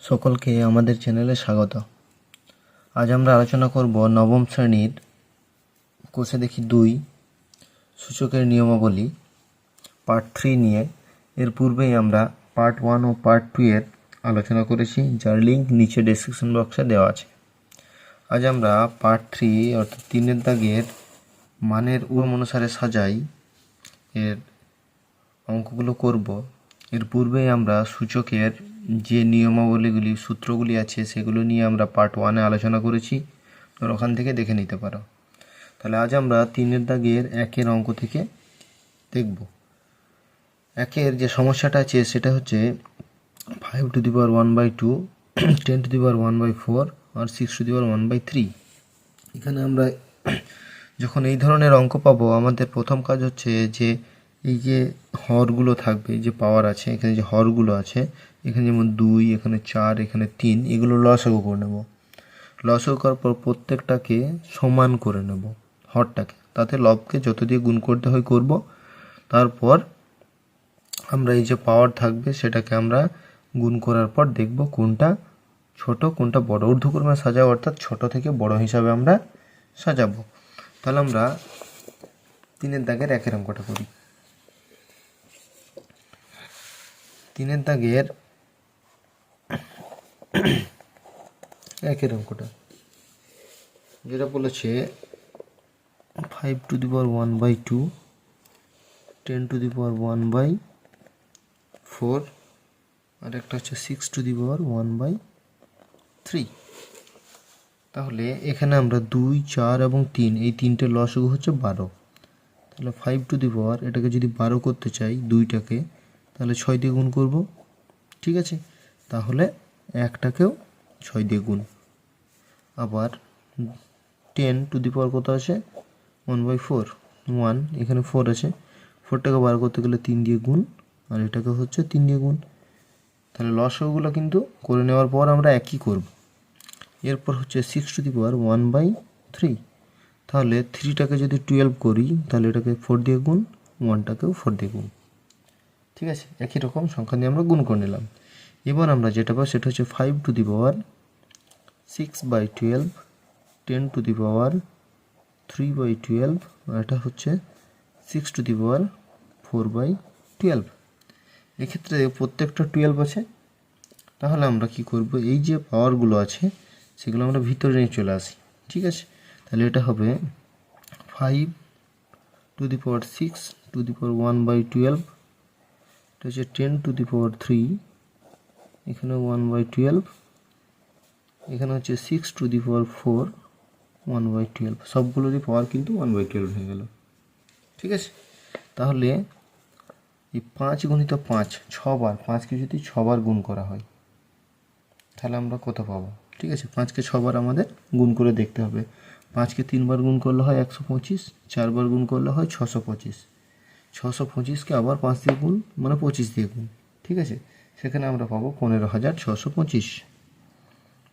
সকলকে আমাদের চ্যানেলে স্বাগত। আজ আমরা আলোচনা করব নবম শ্রেণীর কোষে দেখি 2 সূচকের নিয়মাবলী পার্ট 3 নিয়ে। এর পূর্বেই আমরা পার্ট 1 ও পার্ট 2 এর আলোচনা করেছি, যার লিঙ্ক নিচে ডেসক্রিপশন বক্সে দেওয়া আছে। আজ আমরা পার্ট 3 অর্থাৎ 3 দাগের মানের উম অনুসারে সাজাই এর অঙ্কগুলো করব। এর পূর্বেই আমরা সূচকের যে নিয়মাবলীগুলি সূত্রগুলি আছে সেগুলো নিয়ে আমরা পার্ট 1-এ আলোচনা করেছি, আর ওখান থেকে দেখে নিতে পারো। তাহলে আজ আমরা 3 দাগের 1-এর অঙ্ক থেকে দেখব। 1-এর যে সমস্যাটা আছে সেটা হচ্ছে 5 to the power 1/2, 10 to the power 1/4 আর 6 টু দি পাওয়ার 1/3। এখানে আমরা যখন এই ধরনের অঙ্ক পাবো, আমাদের প্রথম কাজ হচ্ছে যে এই যে হরগুলো থাকবে, যে পাওয়ার আছে এখানে, যে হরগুলো আছে এখানে, যেমন 2, এখানে 4, এখানে 3, এগুলো লসাগু করে নেব। লসাগু করার পর প্রত্যেকটাকে সমান করে নেব হরটাকে, তাতে লবকে যত দিয়ে গুণ করতে হয় করব। তারপর আমরা এই যে পাওয়ার থাকবে সেটাকে আমরা গুণ করার পর দেখব কোনটা ছোট কোনটা বড়, ঊর্ধ্বক্রমে সাজাবো, অর্থাৎ ছোট থেকে বড় হিসাবে আমরা সাজাবো। তাহলে আমরা 3 দাগের 1-এর অঙ্কটা করি। 3 দাগের 1-এর অঙ্কটা যেটা বলেছে 5 to the power 1/2, 10 to the power 1/4 আর একটা হচ্ছে 6 টু দি পাওয়ার 1/3। তাহলে এখানে আমরা 2, 4 এবং 3 এই তিনটে লসাগু হচ্ছে 12। তাহলে 5 টু দি পাওয়ার, এটাকে যদি 12 করতে চাই 2টাকে, তাহলে 6 দিয়ে গুণ করব, ঠিক আছে। তাহলে 1টাকেও 6 দিয়ে গুণ। আবার 10 টু দি পাওয়ার কত আছে 1/4, 1, এখানে 4 আছে, 4টাকে 12 করতে গেলে 3 দিয়ে গুণ, আর এটাকে হচ্ছে 3 দিয়ে গুণ। তাহলে লসাগুগুলো কিন্তু করে নেওয়ার পর আমরা একই করব। এরপর হচ্ছে 6 টু দি পাওয়ার 1/3। তাহলে 3টাকে যদি 12 করি তাহলে এটাকে 4 দিয়ে গুণ, 1টাকেও 4 দিয়ে গুণ, ঠিক আছে। একই রকম সংখ্যা দিয়ে আমরা গুণ করে নিলাম। এবার আমরা যেটা পাবো সেটা হচ্ছে 5 to the power 6/12, 10 to the পাওয়ার 3/12, আর এটা হচ্ছে 6 টু দি পাওয়ার 4/12। এক্ষেত্রে প্রত্যেকটা 12 আছে। তাহলে আমরা কি করব, এই যে পাওয়ারগুলো আছে সেগুলো আমরা ভিতরে নিয়ে চলে আসি, ঠিক আছে। তাহলে এটা হবে 5 to the power 6 to the পাওয়ার 1/12, এটা হচ্ছে 10 টু দি পাওয়ার 3, এখানে 1/12, এখানে হচ্ছে 6 টু দি পাওয়ার 4, 1/12। সবগুলোরই পাওয়ার কিন্তু 1/12 হয়ে গেল, ঠিক আছে। তাহলে এই 5 গুণিত 5 6বার, 5কে যদি 6বার গুণ করা হয় তাহলে আমরা কত পাবো, ঠিক আছে। 5কে 6বার আমাদের গুণ করে দেখতে হবে। 5কে 3বার গুণ করলে হয় 125, 4বার গুণ করলে হয় 625, 625কে আবার 5 দিয়ে গুণ মানে 25 দিয়ে গুণ, ঠিক আছে। সেখানে আমরা পাবো 15,625,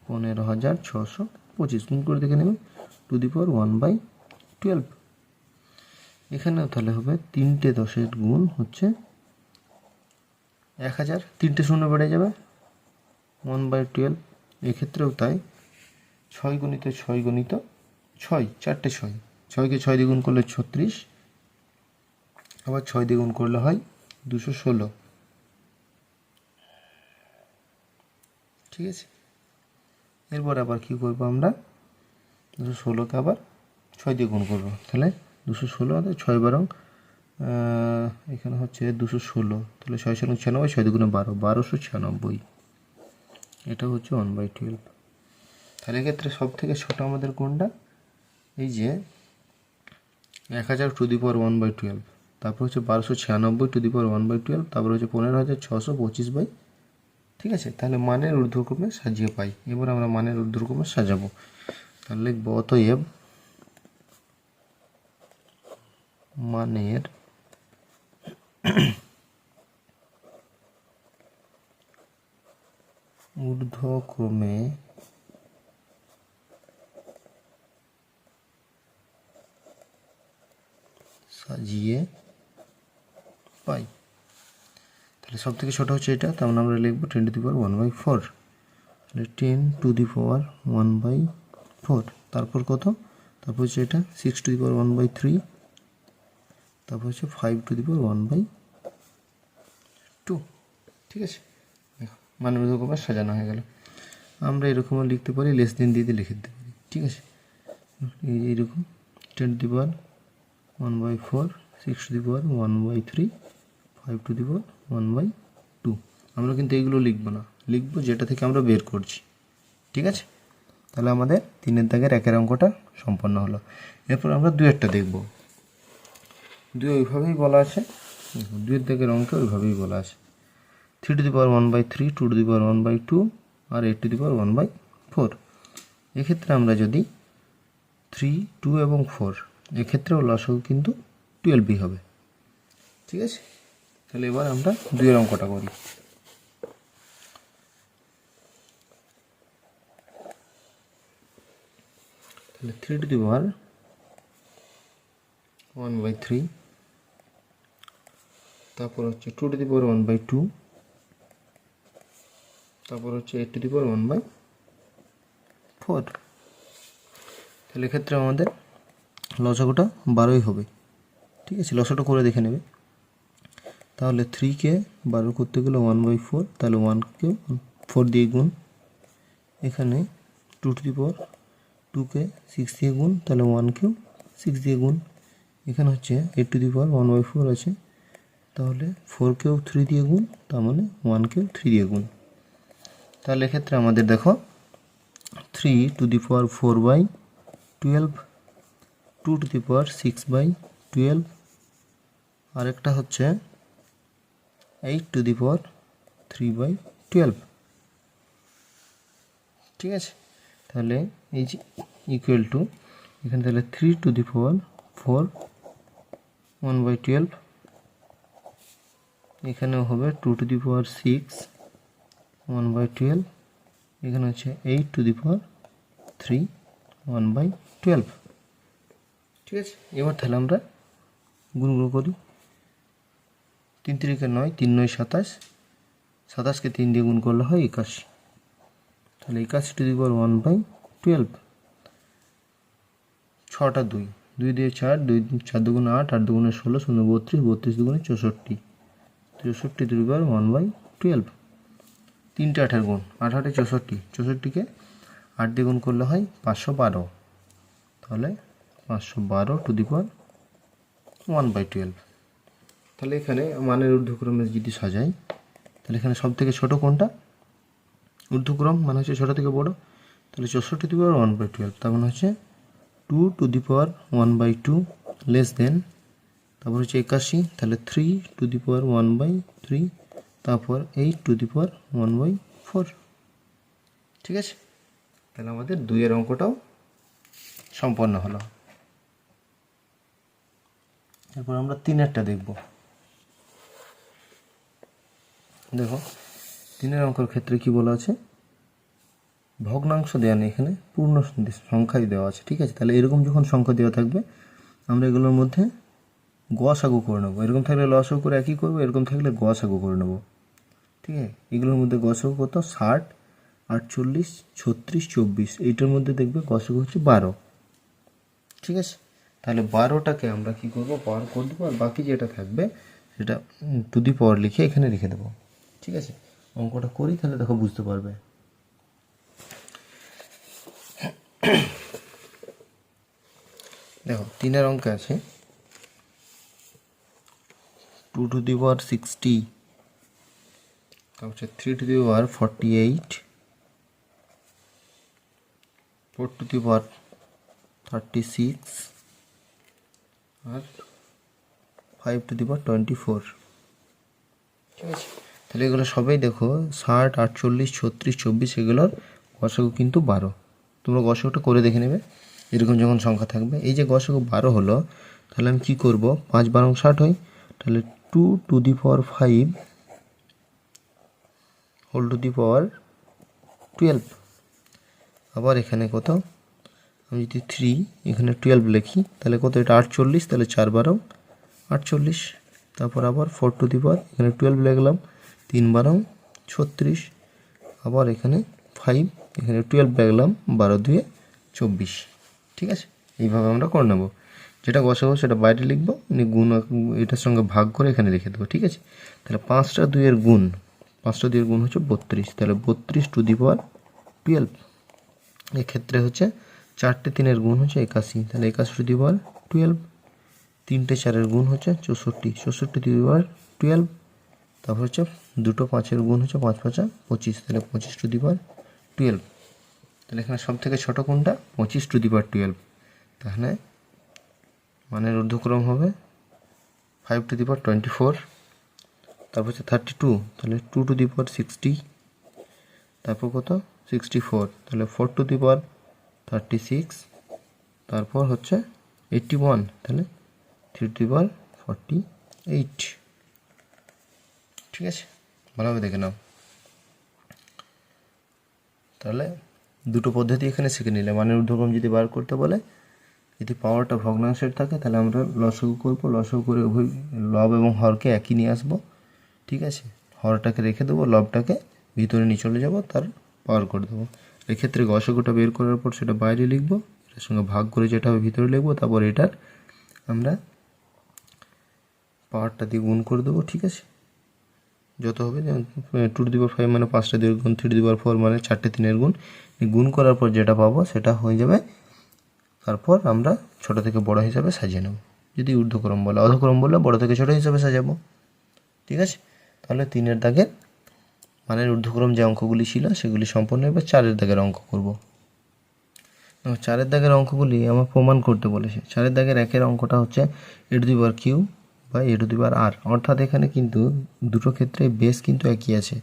15,625 গুণ করে দেখে নেবে টু দি পাওয়ার 1/12। এখানেও তাহলে হবে 3টে 10-এর গুণ হচ্ছে 1000, 3টে শূন্য বেড়ে যাবে 1/12। এক্ষেত্রেও তাই, 6 গুণিত 6 গুণিত 6, 4টে 6, 6কে 6 দিয়ে গুণ করলে 36, আবার 6 দিয়ে গুণ করলে হয় 216, ঠিক আছে। এরপর আবার কি করব, আমরা 216কে আবার 6 দিয়ে গুণ করব, তাহলে 216, 6 বারং এখানে হচ্ছে 216, তাহলে 6 7 96, 6 দুগুণে 12, 1296, এটা হচ্ছে 1/12। তাহলে এক্ষেত্রে সব থেকে ছোটো আমাদের কোনটা, এই যে 1000 টু দি পাওয়ার 1/12, তারপর হচ্ছে 1296 টু দি পাওয়ার 1/12, তারপর হচ্ছে 15,625, ঠিক আছে। তাহলে মানের ঊর্ধ্বক্রমে সাজিয়ে পাই। এবার আমরা মানের ঊর্ধ্বক্রমে সাজাবো। তাহলে লিখব অতএব মানের ঊর্ধ্বক্রমে সাজিয়ে পাই। তাহলে সব থেকে ছোটো হচ্ছে এটা, তার মানে আমরা লিখব 10 টু দি পাওয়ার 1/4। তাহলে 10⁻1/4, তারপর কত, তারপর হচ্ছে এটা 6⁻1/3, তারপর হচ্ছে 5⁻1/2। ঠিক আছে, দেখো মানে ওরকমভাবে সাজানো হয়ে গেল। আমরা এরকমও লিখতে পারি, লেস দেন দিয়ে লিখে দিতে পারি। ঠিক আছে, এইরকম 10⁻1/4, 6⁻1/3, 5⁻1/2। আমরা কিন্তু এইগুলো লিখবো না, লিখবো যেটা থেকে আমরা বের করছি। ঠিক আছে, তাহলে আমাদের 3 দাগের 1 অঙ্কটা সম্পন্ন হলো। এরপর আমরা 2-টা দেখব। 2 ওইভাবেই বলা আছে, 2 দাগের অঙ্কে ওইভাবেই বলা আছে 3⁻1/3, 2⁻1/2 আর 8⁻1/4। এক্ষেত্রে আমরা যদি 3, 2 এবং 4, এক্ষেত্রেও লসাগু কিন্তু 12ই হবে। ঠিক আছে, তাহলে এবার আমরা 2-এর অঙ্কটা করি। তাহলে 3⁻1/3, তারপর হচ্ছে 2⁻1/2, তারপর হচ্ছে 8⁻1/4। তাহলে এক্ষেত্রে আমাদের লসাগুটা 12ই হবে। ঠিক আছে, লসাটা করে দেখে নেবে। তাহলে 3কে 12 করতে গেলে 1/4, তাহলে 1কে 4 দিয়ে গুণ। এখানে 2⁻2কে 6 দিয়ে গুণ, তাহলে 1কেও 6 দিয়ে গুণ। এখানে হচ্ছে 8⁻1/4 আছে, তাহলে 4কেও 3 দিয়ে গুণ, তার মানে 1কেও 3 দিয়ে গুণ। তাহলে এক্ষেত্রে আমাদের দেখো 3⁴/12, 2⁻6/12, আরেকটা হচ্ছে 8⁻3/12। ঠিক আছে, তাহলে এই যে ইকুয়াল টু, এখানে তাহলে 3⁴1/12, এখানেও হবে 2⁻6/12, এখানে হচ্ছে 8⁻3/12। ঠিক আছে, এবার তাহলে আমরা গুণগুলো করি। 3 3 9, 3 9 27, 27কে 3 দিয়ে গুণ করলে হয় 81। তাহলে 81⁻1/12, 6টা 2, 2 দিয়ে 4, 2 4 দুগুণে 8, 8 দুগুণে 16, 0 32, 32 দুগুণে 64, 64⁻1/12। 3টে 8-এর গুণ, 8 8 64, 64কে 8 দিয়ে গুণ করলে হয় 512। তাহলে 512⁻1/12। তাহলে এখানে মানের ঊর্ধ্বক্রমে যদি সাজাই, তাহলে এখানে সব থেকে ছোটো কোনটা, ঊর্ধ্বক্রম মানে হচ্ছে ছোটো থেকে বড়ো। তাহলে 64⁻1/12, তার মানে হচ্ছে 2⁻1/2 লেস দেন, তারপর হচ্ছে 81, তাহলে 3⁻1/3, তারপর 8⁻1/4। ঠিক আছে, তাহলে আমাদের 2-এর অঙ্কটাও সম্পন্ন হলো। এরপর আমরা 3-এরটা দেখব। দেখো 3-এর অঙ্কের ক্ষেত্রে কি বলা আছে, ভগ্নাংশ দেওয়া নেই, এখানে পূর্ণ সংখ্যাই দেওয়া আছে। ঠিক আছে, তাহলে এরকম যখন সংখ্যা দেওয়া থাকবে, আমরা এগুলোর মধ্যে গসাগু করে নেবো। এরকম থাকলে লসাগু করে একই করবো, এরকম থাকলে গসাগু করে নেবো। ঠিক আছে, এগুলোর মধ্যে গসাগু কত, 60, 48, 36, 24, এইটার মধ্যে দেখবে গসাগু হচ্ছে 12। ঠিক আছে, তাহলে 12টাকে আমরা কি করব, পাওয়ার করে দেবো, আর বাকি যেটা থাকবে সেটা টু দি পাওয়ার লিখে এখানে রেখে দেবো। ঠিক আছে, অঙ্কটা করি, তাহলে দেখো বুঝতে পারবে। দেখো 3-এর অঙ্কে আছে 2⁻60, তারপর 3⁻48, 4⁻36 আর 5⁻24। ঠিক আছে, তাহলে এগুলো সবাই দেখো 60, 48, 36, 24, এগুলোর গসাগু কিন্তু 12। তোমরা গসাগুটা করে দেখে নেবে এরকম যখন সংখ্যা থাকবে। এই যে গসাগু 12 হলো, তাহলে আমি কী করবো, 5 12 60 হয়, তাহলে 2⁵ হোল টু দি পাওয়ার 12। আবার এখানে কত, আমি যদি 3 এখানে 12 লিখি, তাহলে কত, এটা 48, তাহলে 4 12 48। তারপর আবার 4⁻, এখানে 12 লিখলাম, 3 12 36। আবার এখানে 5, এখানে 12 রাখলাম, 12 2 24। ঠিক আছে, এইভাবে আমরা করে নেব। যেটা গসাগু সেটা বাইরে লিখবো, গুণ এটার সঙ্গে ভাগ করে এখানে লিখে দেবো। ঠিক আছে, তাহলে 5টা 2-এর গুণ, 5টা 2-এর গুণ হচ্ছে 32, তাহলে 32 টু দি পাওয়ার 12। এক্ষেত্রে হচ্ছে 4টে 3-এর গুণ হচ্ছে 81, তাহলে 81 টু দি পাওয়ার 12। 3টে 4-এর গুণ হচ্ছে 64, 64 টু দি পাওয়ার 12। তারপর হচ্ছে 2টো 5-এর গুণ হচ্ছে 5 5 25, তাহলে 25 টু দি পাওয়ার 12। তাহলে এখানে সব থেকে ছোটো কোনটা? 25 টু দি পাওয়ার 12। তাহলে মানের ঊর্ধ্বক্রম হবে 5 টু দি পাওয়ার 24। তারপর হচ্ছে 32, তাহলে 2 টু দি পাওয়ার 60। তারপর কত? 64, তাহলে 4 টু দি পাওয়ার 36। তারপর হচ্ছে 81, তাহলে 3 টু দি পাওয়ার 48। ঠিক আছে, ভালোভাবে দেখে নাও। তাহলে দুটো পদ্ধতি এখানে শিখে নিলে। মানের ঊর্ধ্বক্রম যদি বার করতে বলে, যদি পাওয়ারটা ভগ্নাংশের থাকে তাহলে আমরা লসাগু করব, লসাগু করে উভয় লব এবং হরকে একই নিয়ে আসবো। ঠিক আছে, হরটাকে রেখে দেবো, লবটাকে ভিতরে নিয়ে চলে যাব, তার পাওয়ার করে দেবো। এক্ষেত্রে গসাগুটা বের করার পর সেটা বাইরে লিখবো, এটার সঙ্গে ভাগ করে যেটা হবে ভিতরে লিখবো, তারপর এটার আমরা পাওয়ারটা দিয়ে গুণ করে দেবো। ঠিক আছে, যত হবে, যেমন 2 টু দি পাওয়ার 5 মানে 5টা 2-এর গুণ, 3 টু দি পাওয়ার 4 মানে 4টে 3-এর গুণ। গুণ করার পর যেটা পাবো সেটা হয়ে যাবে, তারপর আমরা ছোট থেকে বড় হিসাবে সাজিয়ে নেব। যদি ঊর্ধ্বক্রম বলে, অধক্রম বললে বড় থেকে ছোট হিসাবে সাজাবো। ঠিক আছে, তাহলে 3-এর দাগের মানের ঊর্ধ্বক্রম যে অঙ্কগুলি ছিল সেগুলি সম্পূর্ণ। এবার 4-এর দাগের অঙ্ক করব। 4-এর দাগের অঙ্কগুলি আমার প্রমাণ করতে বলেছে। 4-এর দাগের 1-এর অঙ্কটা হচ্ছে এ টু দি পাওয়ার কিউ বা এ টু দি পাওয়ার আর, অর্থাৎ এখানে কিন্তু দুটো ক্ষেত্রে বেস কিন্তু একই আছে,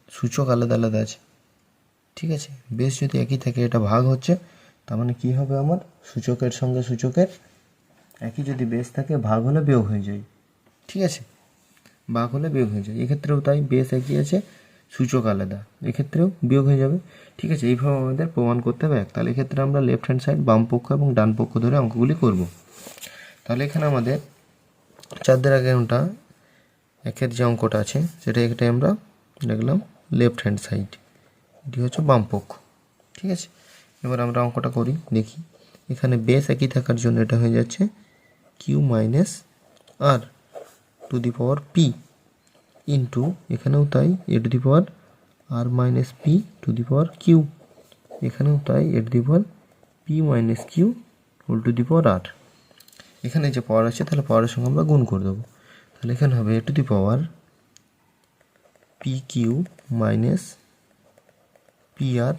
সূচক আলাদা আলাদা আছে। ঠিক আছে, বেস যদি একই থাকে, এটা ভাগ হচ্ছে, তার মানে কী হবে, আমার সূচকের সঙ্গে সূচকের একই যদি বেস থাকে, ভাগ হলে বিয়োগ হয়ে যায়। ঠিক আছে, ভাগ হলে বিয়োগ হয়ে যায়। এক্ষেত্রেও তাই, বেস একই আছে, সূচক আলাদা, এক্ষেত্রেও বিয়োগ হয়ে যাবে। ঠিক আছে, এইভাবে আমাদের প্রমাণ করতে হবে। তাহলে এক্ষেত্রে আমরা লেফট হ্যান্ড সাইড, বাম পক্ষ এবং ডান পক্ষ ধরে অঙ্কগুলি করব। তাহলে এখানে আমাদের 4-এর আগে ওটা 1-এর যে অঙ্কটা আছে সেটা এটাই আমরা দেখলাম লেফট হ্যান্ড সাইড, এটি হচ্ছে বাম পক্ষ। ঠিক আছে, এবার আমরা অঙ্কটা করি, দেখি। এখানে বেস একই থাকার জন্য এটা হয়ে যাচ্ছে Q minus R to the power P into, এখানেও তাই, A to the power R minus P to the power Q, এখানেও তাই, A to the power P minus Q whole to the power R. এখানে যে পাওয়ার আছে তাহলে পাওয়ারের সঙ্গে আমরা গুণ করে দেবো। তাহলে এখানে হবে A to the power P Q minus P R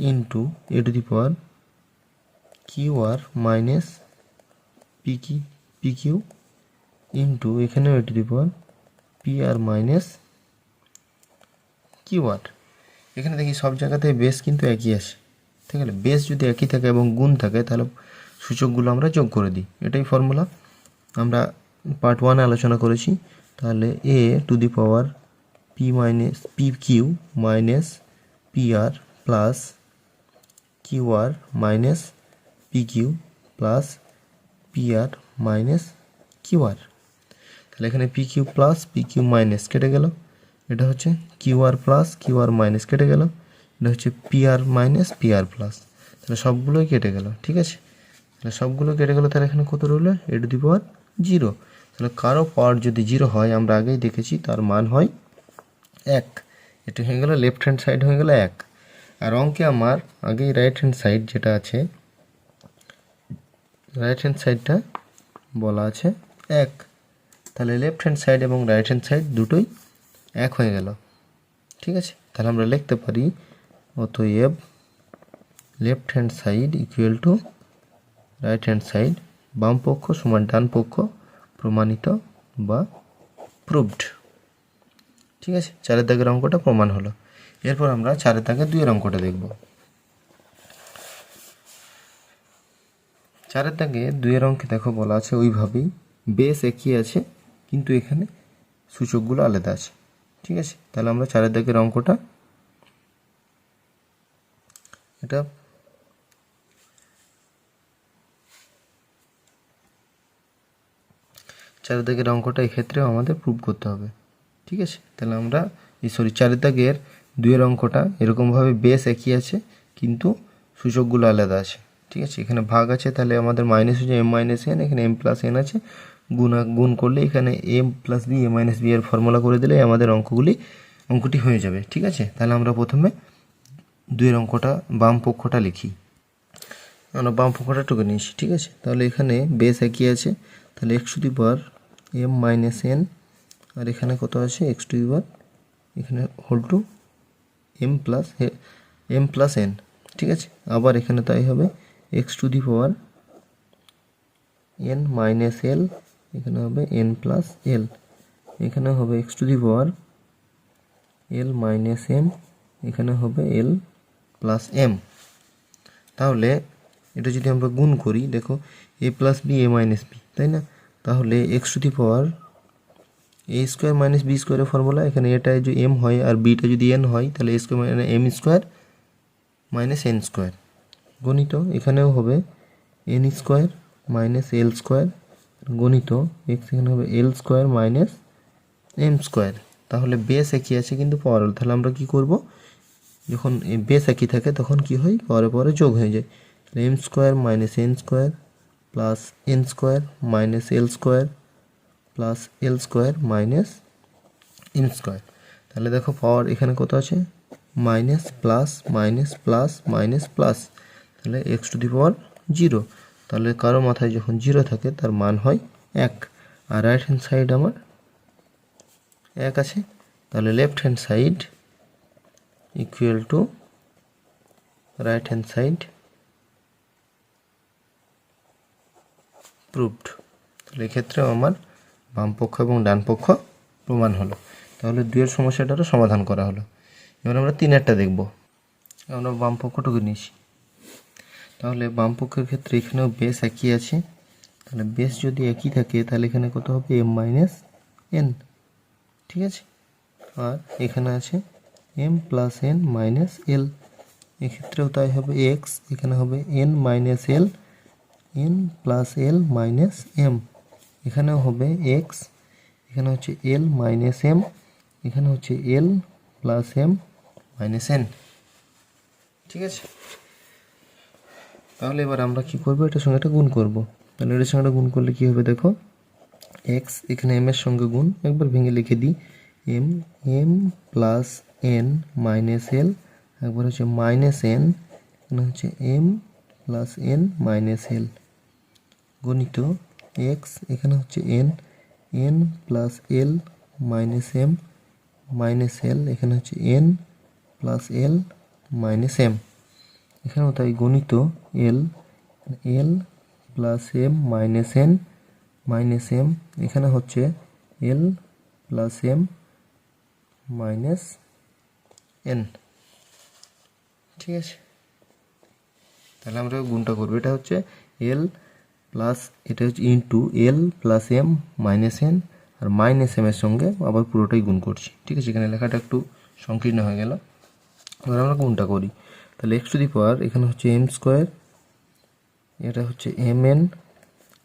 into A to the power Q R minus P Q into, এখানেও A to the power P R minus Q R. এখানে দেখি সব জায়গাতে বেস কিন্তু একই আসে। ঠিক আছে, বেস যদি একই থাকে এবং গুণ থাকে তাহলে সূচকগুলো আমরা যোগ করে দিই, এটাই ফর্মুলা। আমরা পার্ট 1 আলোচনা করেছি। তাহলে A to the power P minus P Q minus P R plus Q R minus P Q plus P R minus Q R. তাহলে এখানে P Q plus P Q minus কেটে গেল, এটা হচ্ছে Q R plus Q R minus কেটে গেল, এটা হচ্ছে P R minus P R plus, তাহলে সবগুলোই কেটে গেল। ঠিক আছে, তাহলে সবগুলো কেটে গেল, তাহলে এখানে কত রইল? এ টু দি পাওয়ার 0। তাহলে কারো পাওয়ার যদি 0 হয়, আমরা আগেই দেখেছি তার মান হয় 1। এটা হয়ে গেল লেফট হ্যান্ড সাইড হয়ে গেল 1। আর অঙ্কে আমার আগেই রাইট হ্যান্ড সাইড যেটা আছে, রাইট হ্যান্ড সাইডটা বলা আছে 1। তাহলে লেফট হ্যান্ড সাইড এবং রাইট হ্যান্ড সাইড দুটোই 1 হয়ে গেল। ঠিক আছে, তাহলে আমরা লিখতে পারি অতএব left hand side equal to right hand side, বাম পক্ষ সমান ডান পক্ষ, প্রমাণিত বা প্রুভড। ঠিক আছে, 4-এর দাগের অঙ্কটা প্রমাণ হলো। এরপর আমরা 4-এর দাগের 2-এর অঙ্কটা দেখব। 4-এর দাগে 2-এর অঙ্কে দেখো বলা আছে ওইভাবেই, বেস একই আছে কিন্তু এখানে সূচকগুলো আলাদা আছে। ঠিক আছে, তাহলে আমরা 4-এর দাগের অঙ্কটা, এটা 4-এর দাগের অঙ্কটা এক্ষেত্রেও আমাদের প্রুভ করতে হবে। ঠিক আছে, তাহলে আমরা 4-এর দাগের দুইয়ের অঙ্কটা এরকমভাবে বেস একই আছে কিন্তু সূচকগুলো আলাদা আছে, ঠিক আছে। এখানে ভাগ আছে, তাহলে আমাদের মাইনাস হচ্ছে এম মাইনাস এন, এখানে এম প্লাস এন আছে, গুণ করলে এখানে M plus B A minus B এর ফর্মুলা করে দিলে আমাদের অঙ্কটি হয়ে যাবে, ঠিক আছে। তাহলে আমরা প্রথমে দুইয়ের অঙ্কটা বাম পক্ষটা লিখি। আমরা বাম পক্ষটা টুকে নিয়েছি, ঠিক আছে। তাহলে এখানে বেস একই আছে, তাহলে x to the power M minus N, আর এখানে কত আছে এক্স টু দি পাওয়ার এখানে whole to M plus N, ঠিক আছে। আবার এখানে তাই হবে X to the power N minus L, এখানে হবে এন প্লাস এল, এখানে হবে X to the power L minus M, এখানে হবে এল প্লাস এম। তাহলে এটা যদি আমরা গুণ করি, দেখো A plus B A minus B, তাই না। তাহলে x to the power A square minus B স্কোয়ারের ফর্মুলা, এখানে এটা যদি এম হয় আর বিটা যদি এন হয়, তাহলে এ স্কোয়ার মানে M square minus N square, গণিত এখানেও হবে N square minus L square, গণিত এক্স এখানে হবে L square minus M square. তাহলে বেস একই আছে কিন্তু পাওয়ার, তাহলে আমরা কি করব, যখন বেস একই থাকে তখন কি হয়, পরে যোগ হয়ে যায়। তাহলে M square minus N square plus N square minus L square plus L square minus M square. তাহলে দেখো পাওয়ার এখানে কত আছে, minus plus minus plus minus plus, তাহলে এক্স টু দি পাওয়ার 0। তাহলে কারো মাথায় যখন 0 থাকে তার মান হয় 1, আর রাইট হ্যান্ড সাইড আমার 1 আছে, তাহলে left hand side equal to right hand side proved. তাহলে এক্ষেত্রেও আমার বাম পক্ষ এবং ডান পক্ষ প্রমাণ হলো। তাহলে দুইয়ের সমস্যাটারও সমাধান করা হলো। এবার আমরা তিনেরটা দেখব। আমরা বাম পক্ষটুকু নিয়েছি, তাহলে বাম পক্ষের ক্ষেত্রে এখানেও বেস একই আছে, তাহলে বেস যদি একই থাকে তাহলে এখানে কত হবে এম মাইনাস এন, ঠিক আছে। আর এখানে আছে এম প্লাস এন মাইনাস এল, এক্ষেত্রেও তাই হবে এক্স, এখানে হবে N minus L, N plus L minus M, এখানেও হবে এক্স, এখানে হচ্ছে এল মাইনাস এম, এখানে হচ্ছে L plus M minus N, ঠিক আছে। তাহলে এবার আমরা কি করব, এটার সঙ্গে এটা গুণ করব। তাহলে এটার সঙ্গে গুণ করলে কি হবে, দেখো এক্স এখানে এম এর সঙ্গে গুণ, একবার ভেঙে লিখে দিই, M M plus N minus L, একবার হচ্ছে মাইনাস এন, এখানে হচ্ছে M plus N minus L, গণিত এক্স এখানে হচ্ছে N, N plus L minus M minus L, এখানে হচ্ছে N plus L minus M, এখানেও তাই গণিত L, L plus M minus N minus M, এখানে হচ্ছে L plus M minus N, ঠিক আছে। তাহলে আমরা গুণটা করবো, এটা হচ্ছে এল প্লাস, এটা হচ্ছে into L plus M minus N, আর মাইনাস এম এর সঙ্গে আবার পুরোটাই গুণ করছি, ঠিক আছে। এখানে লেখাটা একটু সংকীর্ণ হয়ে গেল। এবার আমরা গুণটা করি, তাহলে এক্স টু দি পাওয়ার এখানে হচ্ছে এম স্কোয়ার, এটা হচ্ছে এম এন,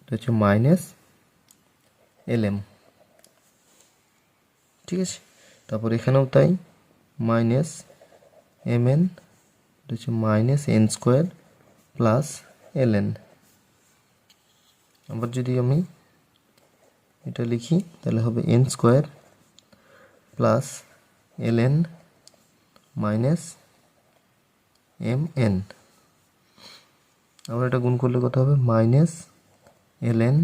এটা হচ্ছে মাইনাস এল এম, ঠিক আছে। তারপর এখানেও তাই মাইনাস এম এন, এটা হচ্ছে minus N square plus L N. আবার যদি আমি এটা লিখি তাহলে হবে N square plus L N minus M N, আবার এটা গুণ করলে কত হবে, minus L N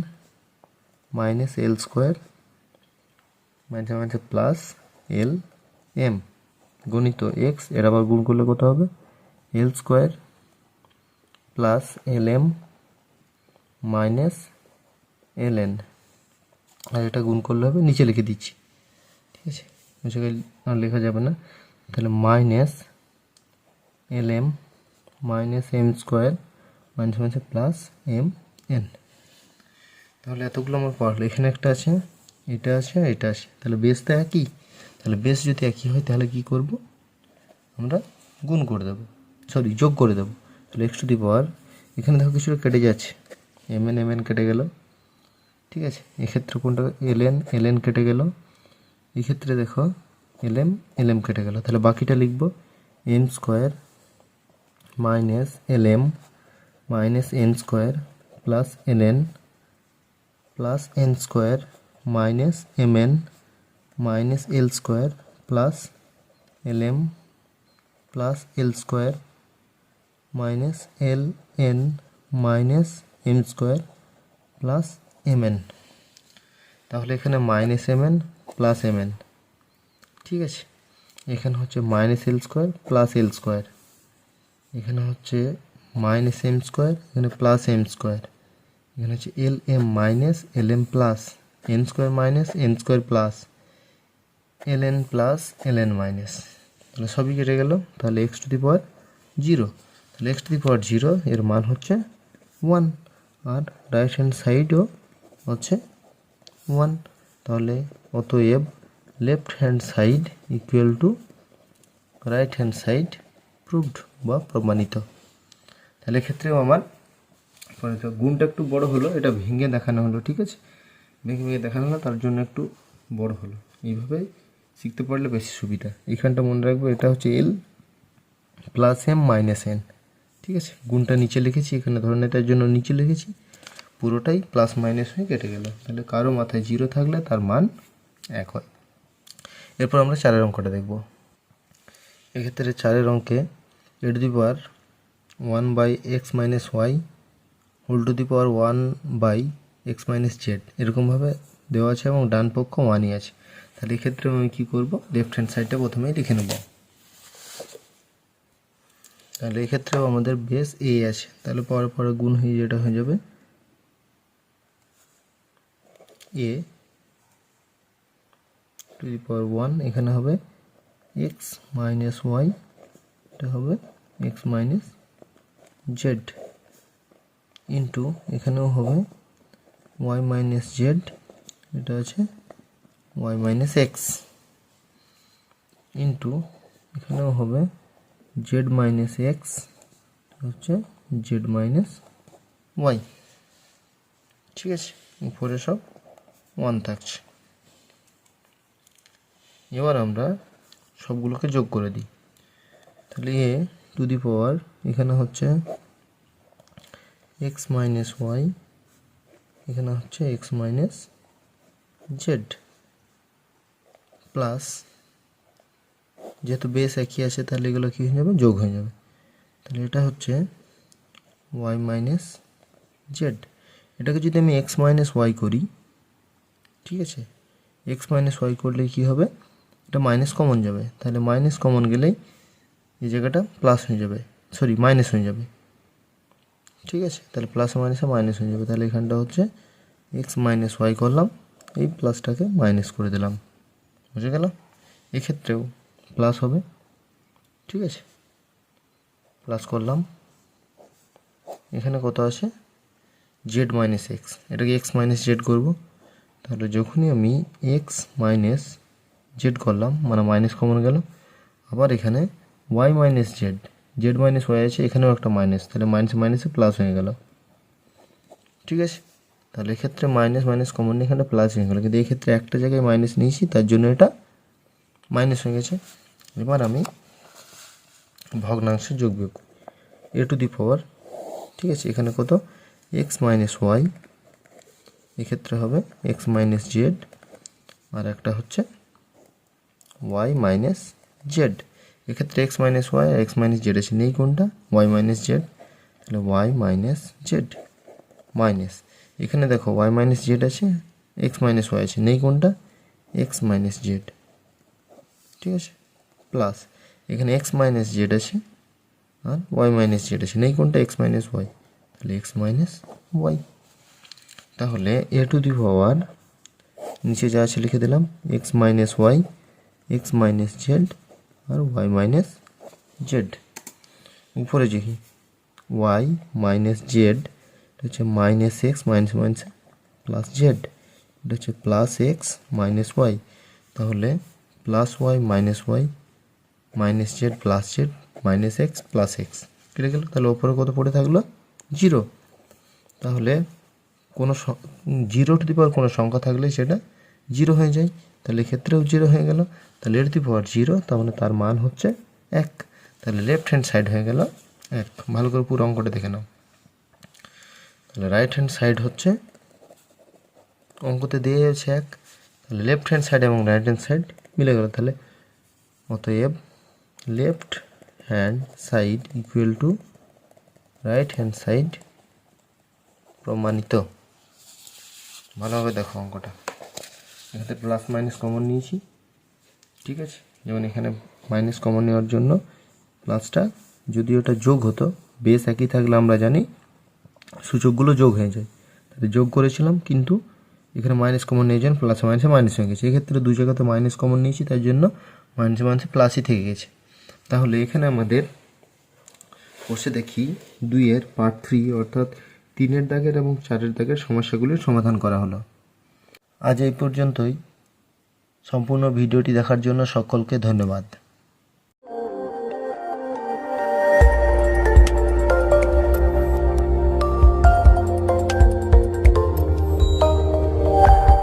minus L square মাঝে মাঝে প্লাস এল এম, গণিত এক্স, এর আবার গুণ করলে কত হবে, L square plus L M minus L N, আর এটা গুণ করলে হবে, নিচে লিখে দিচ্ছি, ঠিক আছে, নিচে আর লেখা যাবে না। তাহলে minus L M minus M square মাঝে মাঝে প্লাস এম এন। তাহলে এতগুলো আমার পড়লো, এখানে একটা আছে, এটা আছে, এটা আছে, তাহলে বেস তো একই। তাহলে বেস যদি একই হয় তাহলে কি করব, আমরা গুণ করে দেবো, সরি যোগ করে দেবো। তাহলে এক্স টু দি পাওয়ার এখানে দেখো কিছুটা কেটে যাচ্ছে, এম এন কেটে গেল, ঠিক আছে। এক্ষেত্রে কোনটা এল এন কেটে গেল, এক্ষেত্রে দেখো এলএম কেটে গেল, তাহলে বাকিটা লিখব M square minus LM minus N square plus LN plus N square minus MN minus L square plus LM plus L square minus L N minus M square plus MN. তাহলে এখানে মাইনাস এমএন প্লাস এমএন, ঠিক আছে। এখানে হচ্ছে minus L square plus L square, এখানে হচ্ছে minus M square, এখানে plus M square, এখানে হচ্ছে L M minus L M plus N square minus N square plus L N plus L N minus. তাহলে সবই কেটে গেল, তাহলে এক্স টু দি পাওয়ার 0, তাহলে এক্স টু দি পাওয়ার 0 এর মান হচ্ছে 1, আর রাইট হ্যান্ড সাইডও হচ্ছে 1। তাহলে অতএব left hand side equal to right hand side proved বা প্রমাণিত। তাহলে এক্ষেত্রেও আমার গুণটা একটু বড় হলো, এটা ভেঙে দেখানো হলো, ঠিক আছে, ভেঙে দেখানো হলো, তার জন্য একটু বড় হলো। এইভাবে শিখতে পারলে বেশি সুবিধা। এখানটা মনে রাখবো, এটা হচ্ছে L plus M minus N, ঠিক আছে। গুণটা নিচে লিখেছি, এখানে ধরে নেতার জন্য নিচে লিখেছি, পুরোটাই প্লাস মাইনাস হয়ে কেটে গেল। তাহলে কারো মাথায় 0 থাকলে তার মান 1 হয়। এরপর আমরা 4 অঙ্কটা দেখব। এক্ষেত্রে 4 অঙ্কে A to the power 1 by X minus Y whole to the power 1 by X minus Z এরকমভাবে দেওয়া আছে এবং ডান পক্ষ 1ই আছে। তাহলে এক্ষেত্রে আমি কী করব, লেফট হ্যান্ড সাইডটা প্রথমেই লিখে নেব। তাহলে এক্ষেত্রেও আমাদের বেস এ আছে, তাহলে পরে পরে গুণ হয়ে যেটা হয়ে যাবে এ টু দি পাওয়ার 1, এখানে হবে এক্স মাইনাস ওয়াই, এটা হবে এক্স মাইনাস জেড ইন্টু এখানেও হবে ওয়াই মাইনাস জেড, এটা আছে ওয়াই মাইনাস এক্স ইন্টু এখানেও হবে জেড মাইনাস এক্স, হচ্ছে জেড মাইনাস ওয়াই, ঠিক আছে। উপরে সব 1 থাকছে। এবার আমরা সবগুলোকে যোগ করে দিই। তাহলে এ টু দি পাওয়ার এখানে হচ্ছে এক্স মাইনাস ওয়াই, এখানে হচ্ছে এক্স মাইনাস জেড প্লাস, যেহেতু বেস একই আছে তাহলে এগুলো কী হয়ে যাবে, যোগ হয়ে যাবে। তাহলে এটা হচ্ছে ওয়াই মাইনাস জেড। এটাকে যদি আমি এক্স মাইনাস ওয়াই করি, ঠিক আছে, এক্স মাইনাস ওয়াই করলে কী হবে, এটা মাইনাস কমন যাবে, তাহলে মাইনাস কমন গেলেই এই জায়গাটা প্লাস হয়ে যাবে, সরি মাইনাস হয়ে যাবে, ঠিক আছে। তাহলে প্লাস মাইনাসে মাইনাস হয়ে যাবে। তাহলে এখানটা হচ্ছে এক্স মাইনাস ওয়াই করলাম, এই প্লাসটাকে মাইনাস করে দিলাম, বুঝে গেল। এক্ষেত্রেও প্লাস হবে, ঠিক আছে, প্লাস করলাম। এখানে কত আছে, জেড মাইনাস এক্স, এটাকে এক্স মাইনাস জেড করবো। তাহলে যখনই আমি এক্স মাইনাস জেড করলাম, মানে মাইনাস কমন গেল, আবার এখানে Y minus Z, Z minus Y আছে, এখানেও একটা মাইনাস, তাহলে মাইনাস মাইনাসে প্লাস হয়ে গেল, ঠিক আছে। তাহলে এক্ষেত্রে মাইনাস মাইনাস কমন নিয়ে এখানে প্লাস হয়ে গেলো, কিন্তু এক্ষেত্রে একটা জায়গায় মাইনাস নিয়েছি, তার জন্য এটা মাইনাস হয়ে গেছে। এবার আমি ভগ্নাংশে যোগ বিয়োগ, এ টু দি পাওয়ার, ঠিক আছে, এখানে কত এক্স মাইনাস ওয়াই, এক্ষেত্রে হবে এক্স মাইনাস জেড, আর একটা হচ্ছে ওয়াই মাইনাস জেড। এক্ষেত্রে এক্স মাইনাস ওয়াই আর এক্স মাইনাস জেড আছে, নেই কোনটা, ওয়াই মাইনাস জেড, তাহলে ওয়াই মাইনাস জেড মাইনাস, এখানে দেখো ওয়াই মাইনাস জেড আছে, এক্স মাইনাস ওয়াই আছে, নেই কোনটা, এক্স মাইনাস জেড, ঠিক আছে, প্লাস এখানে এক্স মাইনাস জেড আছে আর ওয়াই মাইনাস জেড আছে, নেই কোনটা, এক্স মাইনাস ওয়াই, তাহলে এক্স মাইনাস ওয়াই। তাহলে এ টু দি পাওয়ার নিচে যা আছে লিখে দিলাম, X minus Y, X minus Z আর ওয়াই মাইনাস জেড। উপরে দেখি ওয়াই মাইনাস জেড, এটা হচ্ছে minus X minus minus plus Z, এটা হচ্ছে প্লাস এক্স মাইনাস ওয়াই, তাহলে plus Y minus Y minus Z plus Z minus X plus X কেটে গেল। তাহলে ওপরে কত পড়ে থাকলো, 0। তাহলে কোনো 0 টু দি পাওয়ার কোনো সংখ্যা থাকলে সেটা 0 হয়ে যায়। তাহলে এক্ষেত্রেও 0 হয়ে গেল। তাহলে এর পাওয়ার 0, তার মানে তার মান হচ্ছে 1। তাহলে লেফট হ্যান্ড সাইড হয়ে গেল 1। ভালো করে পুরো অঙ্কটা দেখে নাও। তাহলে রাইট হ্যান্ড সাইড হচ্ছে, অঙ্কতে দিয়ে যাচ্ছে 1, তাহলে লেফট হ্যান্ড সাইড এবং রাইট হ্যান্ড সাইড মিলে গেল। তাহলে অতএব left hand side equal to right hand side প্রমাণিত। ভালোভাবে দেখো অঙ্কটা, এখানে প্লাস মাইনাস কমন নিয়েছি, ঠিক আছে। যেমন এখানে মাইনাস কমন নেওয়ার জন্য প্লাসটা, যদি ওটা যোগ হতো, বেস একই থাকলে আমরা জানি সূচকগুলো যোগ হয়ে যায়, তাহলে যোগ করেছিলাম, কিন্তু এখানে মাইনাস কমন নিয়ে যান, প্লাসে মাইনাসে মাইনাস হয়ে গেছে। এক্ষেত্রে দুই জায়গাতে মাইনাস কমন নিয়েছি, তাই জন্য মাইনাসে মাইনাসে প্লাসই থেকে গেছে। তাহলে এখানে আমাদের বসে দেখি 2-এর পার্ট 3 অর্থাৎ 3-এর দাগের এবং 4-এর দাগের সমস্যাগুলির সমাধান করা হলো। আজ এই পর্যন্তই। সম্পূর্ণ ভিডিওটি দেখার জন্য সকলকে ধন্যবাদ।